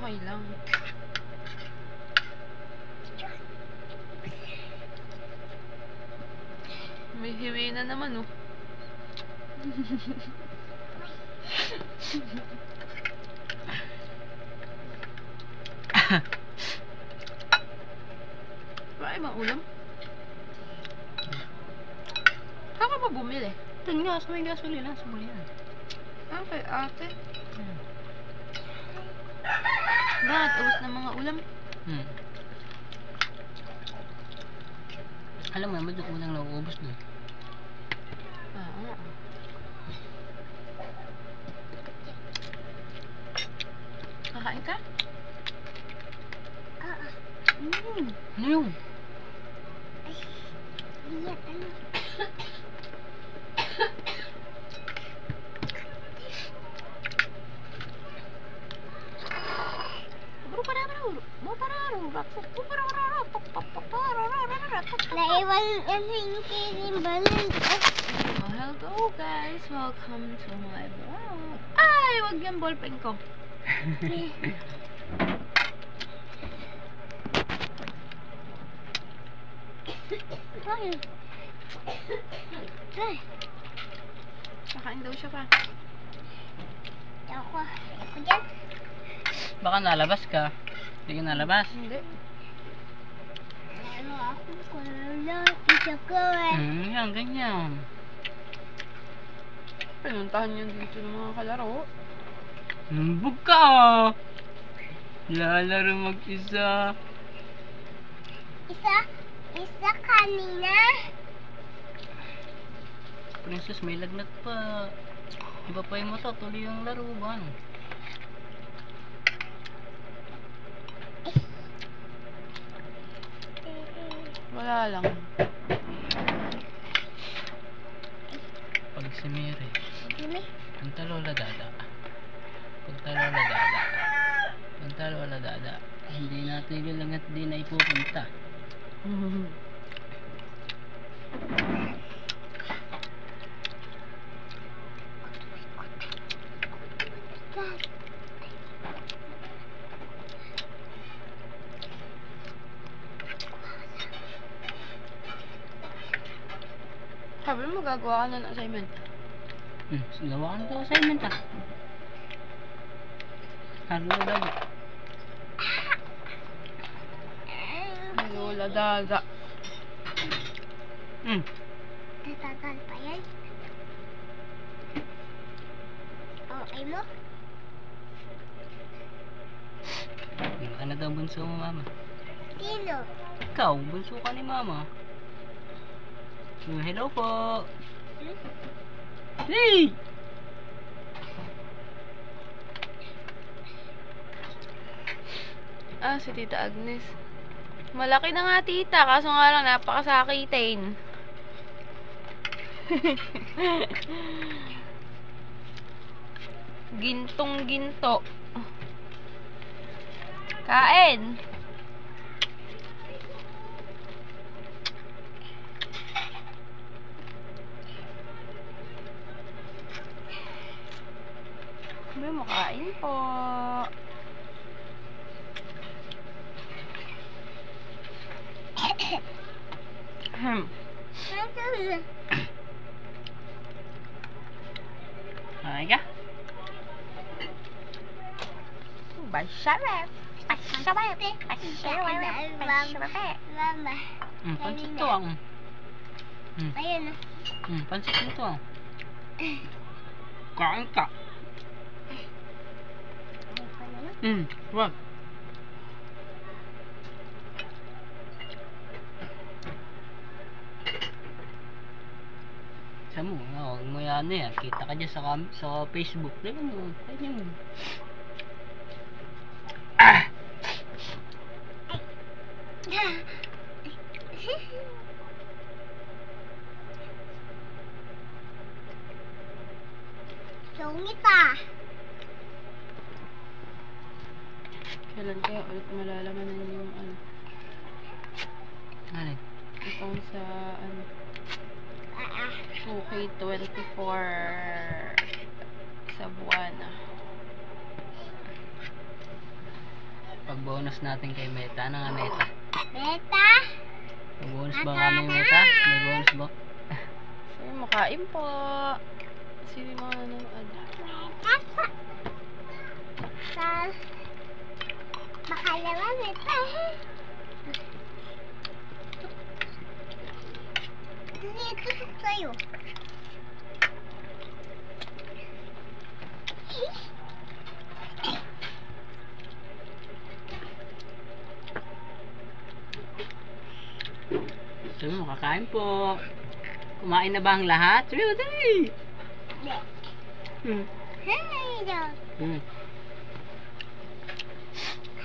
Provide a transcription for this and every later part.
Okay lang. May hiwi na naman, oh. Wala ibang ulam? Saan ka ba bumili? Doon nga, sa may gasolina, sa Bulian. Ah, kay ate. Bakit? Ubus ng mga ulam? Alam mo, may unang nauubos doon. Kakain ka? Ano yun? Naiwan kasi yung kinibalan. Hello guys, welcome to my vlog. Ay, wag yung ballpen ko. Kakain daw siya pa. Ako dyan. Baka nalabas ka. Hindi ka nalabas. Hindi. Ano ako kung isa ko Yan, ganyan. Pinuntahan niyo dito ng mga kalaro. Humbog ka lalaro mag-isa. Isa kanina. Princess, may lagnat pa. Iba pa yung mata, tuloy yung laro ba? Ano? Wala lang. Pag si Mary, Dili. punta lola dada. Punta lola dada. Punta lola dada. Hindi natin lang at di na ipupunta. Sabi mo gagawa ka na ng assignment. Gawa ka na ito assignment Hello dada. Lola Daga. Tatagal pa yan. Okay mo? Ka na daw bunso mo, mama. Sino? Ikaw, bunso ka ni mama. Hello po. Hey! Ah, si Tita Agnes. Malaki na nga tita, kaso nga lang napakasakitin. Gintong ginto. Kain. May makain po. Ay ka? Basarap. Mama. Pansit to ang. Ayun. Pansit to ang. Kain ka. Wag. Sabi mo, huwag mo yan yan. Kita ka dyan sa Facebook. Dali mo. Sungit ah. Kailan kaya ulit malalamanan yung ano? Ano? Itong sa ano? 2K24 sa buwan. Pag-bonus natin kay Meta. Ano nga, Meta? Beta. May bonus ba kami, Meta? May bonus ba? Sino makain po? Sino yung mga nanonood? Beta. Sa... Makalawa, beta. Dito sa'yo. Sabi mo, kakain po. Kumain na ba ang lahat? Sabi mo, dali! Hey, dog.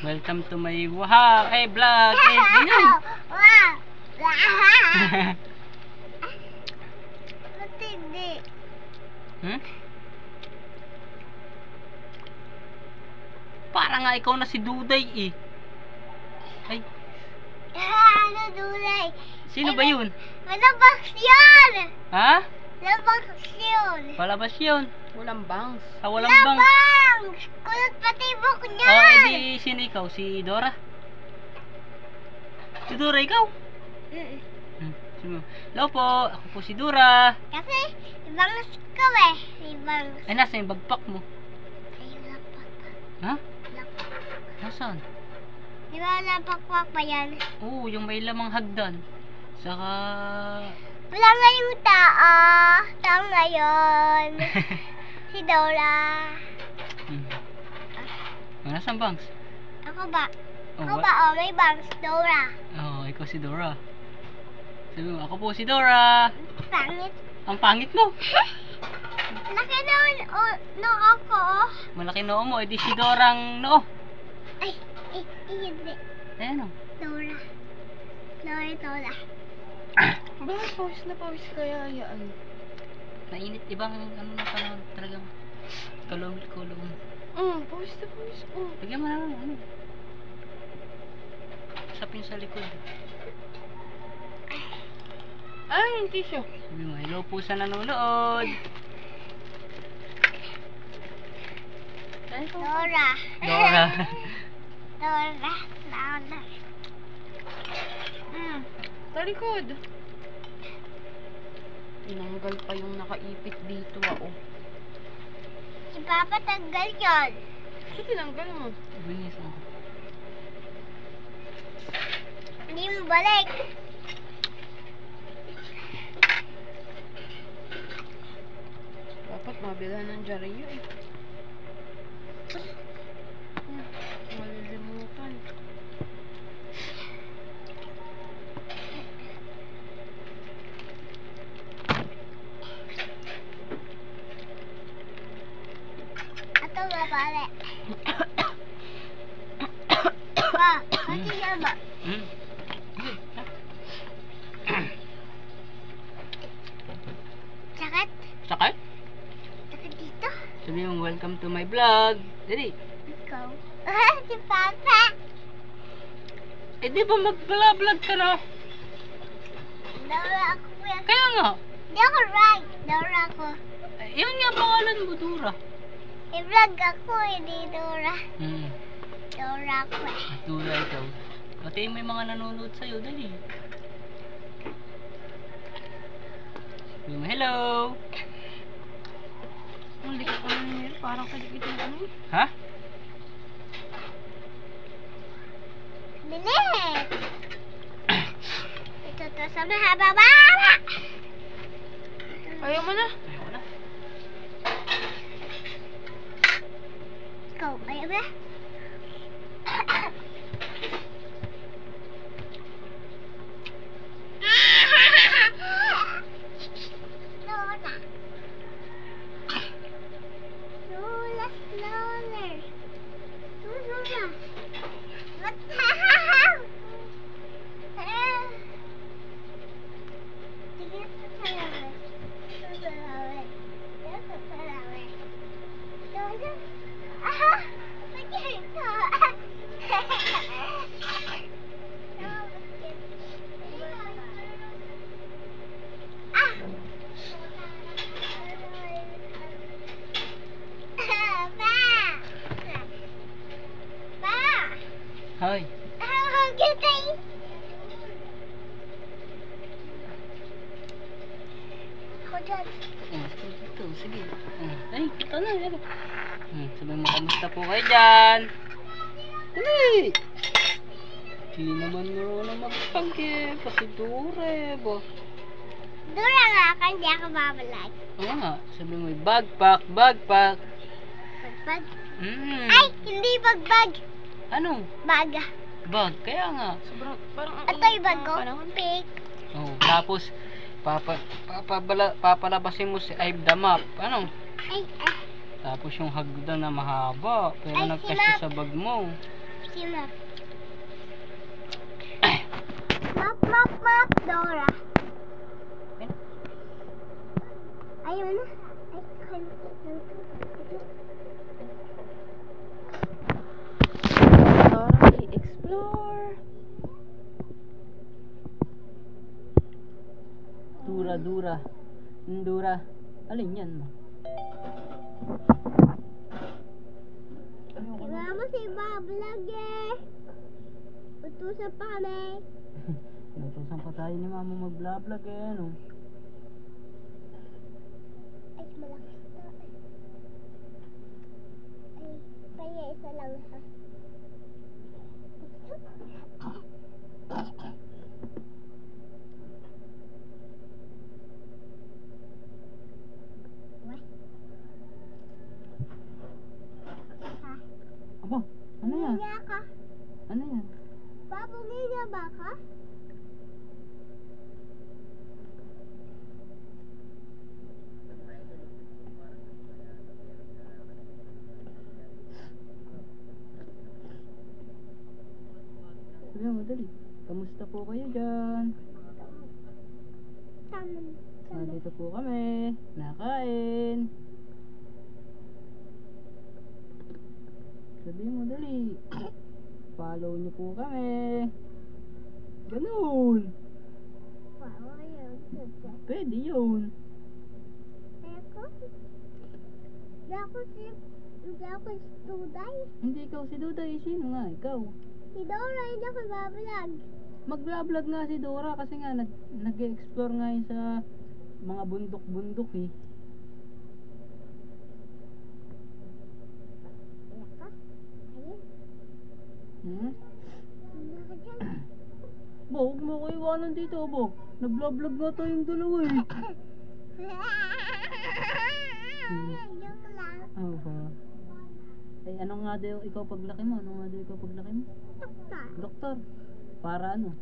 Welcome to my wow! Hey, vlog! Hey, ganyan! Wow! Matindi. Parang nga ikaw na si Duday eh. Ay, Ano dulay? sino ba yun? Malabas yun! Ha? Labas yun! Palabas yun. Walang bangs. Walang bang. Labang! Kulot pati buhok niya! Oh, edi sino ikaw? Si Dora? Si Dora ikaw? Sino? Hello po, ako po si Dora. Kasi, ibangas ka eh. Ibangas. Ay, nasa yung bagpak mo? Ay, lapak. Ha? Lapak. Nasaan? Di ba lapakpak pa yan? Oo, yung may lamang hagdan. Saka... Wala nga yung tao. Tao ngayon. Si Dora. Nasaan bangs? Ako ba? Oh, Ako ba? Oh, may bangs. Dora. Oh, ikaw si Dora. Sabi mo, ako po si Dora. Pangit. Ang pangit mo. Laki naman no ako. Malaki noo mo, edi si Dorang noo. Ay, hindi. Ayan o. Dora. Dora. Bakit pawis na pawis kaya yan? Nainit, ibang ano na panahon talagang kulong. Pawis na pawis. Lagyan mo na lang, ano. Sapin sa likod. Ay, yung tissue. Sabi mo, hello po sa nanonood. Dora. Dora. Dora. Dora. Sa likod. Tinanggal pa yung nakaipit dito, oh. Si Papa tanggal yun. Kasi tinanggal mo. Binis mo. Hindi mo balik. Dapat mabilhan ng Jario, eh. Malilimutan. Ato ba pare? Pa, pati nama. Sakit? Sakay? Sakit dito? Sabi mo, welcome to my vlog. Dali. Ikaw. Si Papa. Eh di ba mag-vlog ka na? Dora ako yan. Kaya nga. Di ako right. Dora ako. Yan nga pangalan mo, Dora. I-vlog ako, hindi Dora. Hmm. Dora ako eh. Dora ikaw. Pati may mga nanonood sa'yo, dali. Sabi mo, hello. Ang likit naman nila. Parang kalikit yung ano, eh. Ha? Bilis! Ito to sa mahaba-baba! Ayaw mo na. Ayaw na. Ikaw, ayaw ba? Lola. Lola, Lola. Lola. What the hell? Tingnan dyan. Ito, sige. Ay, ito na. Yan. Sabi mo, kamusta po kayo dyan? Dali! Di naman marunong magpangge. Pasidure ba? Dura nga ka, hindi ako babalag. Oo nga. Sabi mo, bagpak, bagpak. Bagbag. Ay! Ay, hindi bagbag. Ano? Baga. Bag. Kaya nga. Sobrang, parang ang Ito yung bag ko. Pink. Oh, tapos, papalabasin mo si Ive the Map. Ano? Ay, ay. Tapos yung hagdan na mahaba. Pero Ay, nagkasya sinap. sa bag mo. Sino? Map, map, map, Dora. Ayaw na. Ay, Dora explore. Dura, dura. Dura. Alin yan? Tingnan mo si babalag eh. Utusan pa kami. Natusan pa tayo ni mama mag-vlog eh. Ano? Ay, malakas na. Ay, kaya isa lang ha. Aba, ano yan? Niya ka. Ano yan? Babungin niya ba ka? Sabi mo, dali. Kamusta po kayo dyan? Taman. Nandito po kami. Nakain. Sabi mo, dali. Follow niyo po kami. Ganun. Wow, yun. Pwede yun. Ako? Hindi ako studay. Hindi ikaw si Duday. Sino nga? Ikaw. Si Dora, hindi ako babalag. Mag-vlog nga si Dora kasi nga nag-explore nga yun sa mga bundok-bundok eh. Ako? Ayun. Ano ka dyan? Bo, huwag mo ko iwanan dito, Bo. Nag-vlog nga tayong dalawa eh. Joke lang. Oo. Eh, ano nga daw ikaw paglaki mo? Ano nga daw ikaw paglaki mo? Doktor. Doktor. Para ano?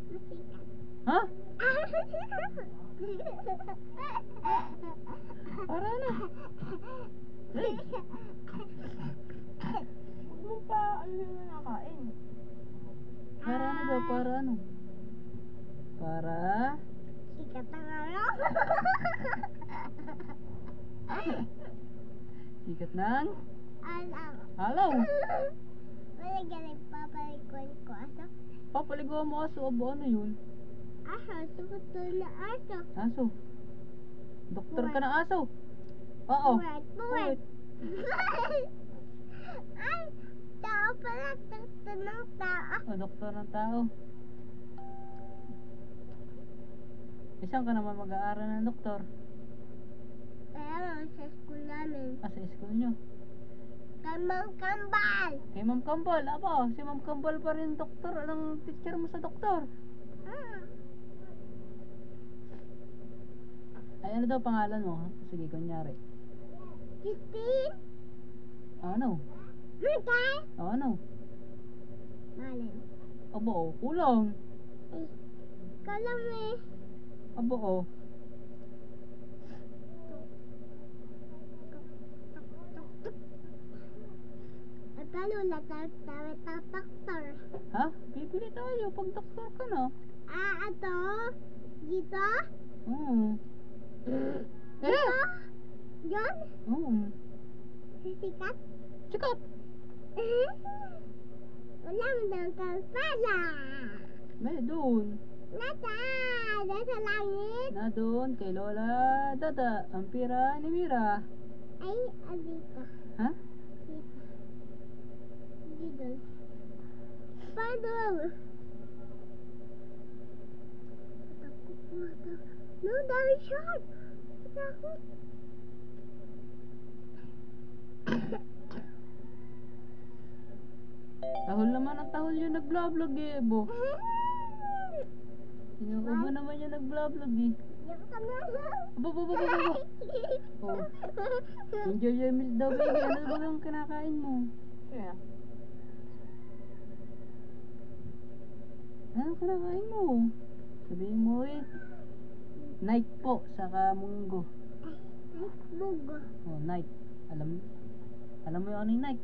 Masikat. Ha? Para ano? Hey, Huwag mo pa, ano na nakain. para ano daw? Para ano? Para? Sikat ang araw. Sikat ng? Alam. Halaw. Wala galing papalikuan ko. Aso? Papaligaw mo aso. Abo, ano yun? Aso, tumutul na aso. Aso. Doktor ka ng aso. Oo. Buwet. Ay, tao pala. Doktor ng tao. O, doktor ng tao. Isang ka naman mag-aaral ng doktor? Kaya sa school namin. Sa school nyo? Kamang kambal. Kay Ma'am Kambal. Aba, si Ma'am Kambal pa rin doktor. Anong teacher mo sa doktor? Ay, ano daw pangalan mo? Sige, kunyari. Christine. Ano? Mutay. Ano? Malin. Aba, kulang. Eh, kalami. Aba, At paano natawid ang doktor? Ha? Bibili tayo pag doktor ka na. Ato? Dito? Oo. Dito? Diyan? Oo. Sikat? Sikat. Wala mo daw kang pala. May doon. Nasa langit. Na doon kay Lola Dada. Ang pira ni Mira. Ay, dito. Ha? Dito. Dito. Paano? No, dami shark. Takot. Tahol naman ang tahol yung nag-vlog eh, Bo. Inuubo naman yung nag-vlog eh. Abo, abo, abo, abo, abo. Oh. Enjoy your meal daw, baby. Ano ba yung kinakain mo? Yeah. Ano kinakain mo? Sabihin mo eh. Night po, saka munggo. Bugo. Oh, night. Alam mo yung ano yung night?